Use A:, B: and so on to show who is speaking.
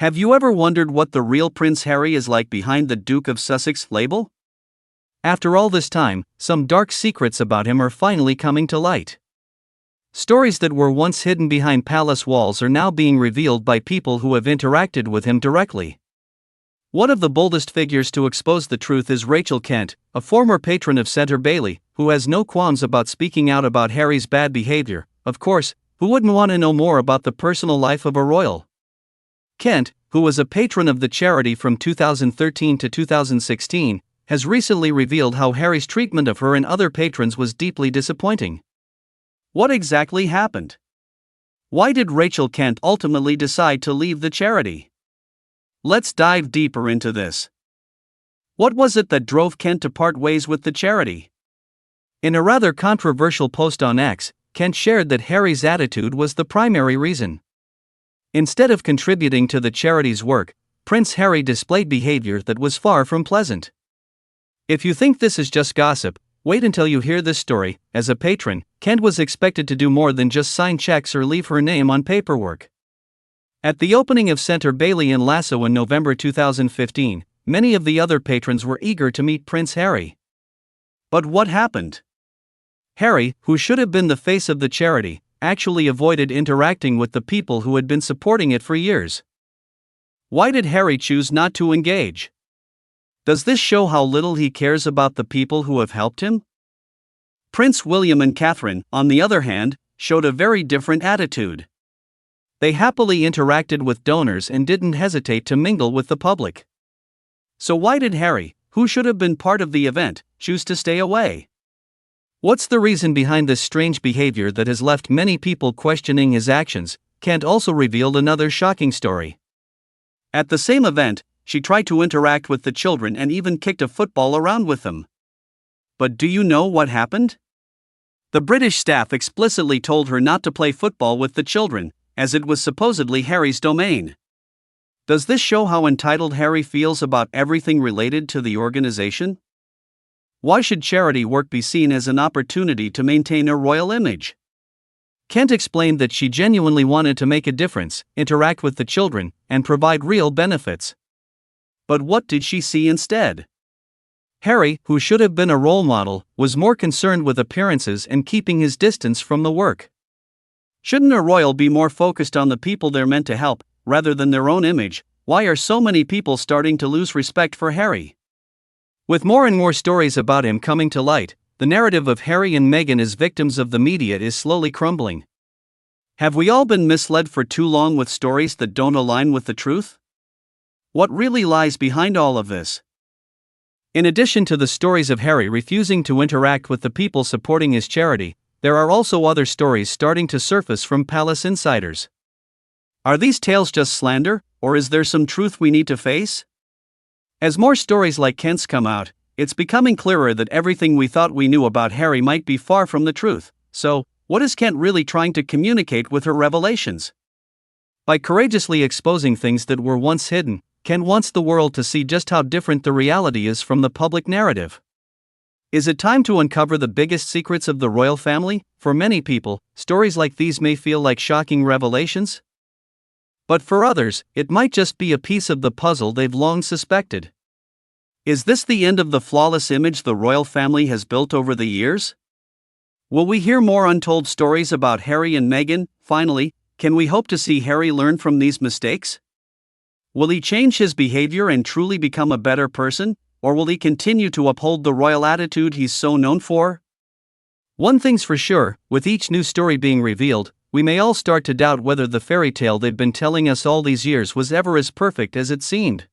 A: Have you ever wondered what the real Prince Harry is like behind the Duke of Sussex label? After all this time, some dark secrets about him are finally coming to light. Stories that were once hidden behind palace walls are now being revealed by people who have interacted with him directly. One of the boldest figures to expose the truth is Rachel Kent, a former patron of Sentebale, who has no qualms about speaking out about Harry's bad behavior. Of course, who wouldn't want to know more about the personal life of a royal? Kent, who was a patron of the charity from 2013 to 2016, has recently revealed how Harry's treatment of her and other patrons was deeply disappointing. What exactly happened? Why did Rachel Kent ultimately decide to leave the charity? Let's dive deeper into this. What was it that drove Kent to part ways with the charity? In a rather controversial post on X, Kent shared that Harry's attitude was the primary reason. Instead of contributing to the charity's work, Prince Harry displayed behavior that was far from pleasant. If you think this is just gossip, wait until you hear this story. As a patron, Kent was expected to do more than just sign checks or leave her name on paperwork. At the opening of Sentebale in Lasso in November 2015, many of the other patrons were eager to meet Prince Harry. But what happened? Harry, who should have been the face of the charity, actually avoided interacting with the people who had been supporting it for years. Why did Harry choose not to engage? Does this show how little he cares about the people who have helped him? Prince William and Catherine, on the other hand, showed a very different attitude. They happily interacted with donors and didn't hesitate to mingle with the public. So why did Harry, who should have been part of the event, choose to stay away? What's the reason behind this strange behavior that has left many people questioning his actions? Kent also revealed another shocking story. At the same event, she tried to interact with the children and even kicked a football around with them. But do you know what happened? The British staff explicitly told her not to play football with the children, as it was supposedly Harry's domain. Does this show how entitled Harry feels about everything related to the organization? Why should charity work be seen as an opportunity to maintain a royal image? Kent explained that she genuinely wanted to make a difference, interact with the children, and provide real benefits. But what did she see instead? Harry, who should have been a role model, was more concerned with appearances and keeping his distance from the work. Shouldn't a royal be more focused on the people they're meant to help, rather than their own image? Why are so many people starting to lose respect for Harry? With more and more stories about him coming to light, the narrative of Harry and Meghan as victims of the media is slowly crumbling. Have we all been misled for too long with stories that don't align with the truth? What really lies behind all of this? In addition to the stories of Harry refusing to interact with the people supporting his charity, there are also other stories starting to surface from palace insiders. Are these tales just slander, or is there some truth we need to face? As more stories like Kent's come out, it's becoming clearer that everything we thought we knew about Harry might be far from the truth. So, what is Kent really trying to communicate with her revelations? By courageously exposing things that were once hidden, Kent wants the world to see just how different the reality is from the public narrative. Is it time to uncover the biggest secrets of the royal family? For many people, stories like these may feel like shocking revelations. But for others, it might just be a piece of the puzzle they've long suspected. Is this the end of the flawless image the royal family has built over the years? Will we hear more untold stories about Harry and Meghan? Finally, can we hope to see Harry learn from these mistakes? Will he change his behavior and truly become a better person? Or will he continue to uphold the royal attitude he's so known for? One thing's for sure, with each new story being revealed, we may all start to doubt whether the fairy tale they've been telling us all these years was ever as perfect as it seemed.